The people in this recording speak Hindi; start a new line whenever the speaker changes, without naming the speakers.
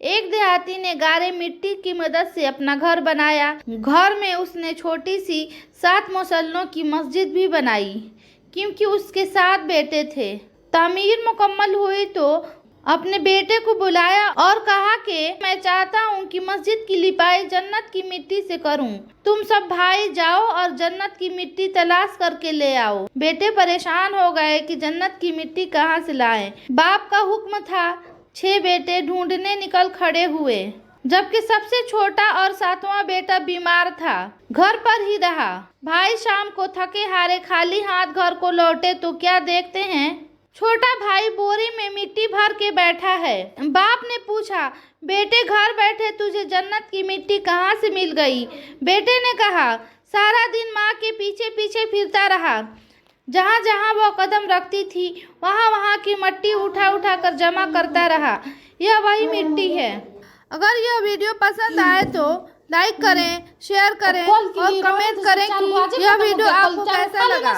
एक देहाती ने गारे मिट्टी की मदद से अपना घर बनाया। घर में उसने छोटी सी 7 मुसल्लों की मस्जिद भी बनाई, क्योंकि उसके 7 बेटे थे। तामीर मुकम्मल हुई तो अपने बेटे को बुलाया और कहा कि मैं चाहता हूँ कि मस्जिद की लिपाई जन्नत की मिट्टी से करूँ। तुम सब भाई जाओ और जन्नत की मिट्टी तलाश करके ले आओ। बेटे परेशान हो गए कि जन्नत की मिट्टी कहाँ से लाएं। बाप का हुक्म था। 6 बेटे ढूंढने निकल खड़े हुए, जबकि सबसे छोटा और 7वां बेटा बीमार था, घर पर ही रहा। भाई शाम को थके हारे खाली हाथ घर को लौटे तो क्या देखते हैं, छोटा भाई बोरी में मिट्टी भर के बैठा है। बाप ने पूछा, बेटे घर बैठे तुझे जन्नत की मिट्टी कहाँ से मिल गई? बेटे ने कहा, सारा दिन माँ के पीछे पीछे फिरता रहा। जहाँ जहाँ वो कदम रखती थी वहाँ वहाँ की मिट्टी उठा उठा कर जमा करता रहा। यह वही मिट्टी है। अगर यह वीडियो पसंद आए तो लाइक करें, शेयर करें और कमेंट करें कि यह वीडियो आपको कैसा लगा।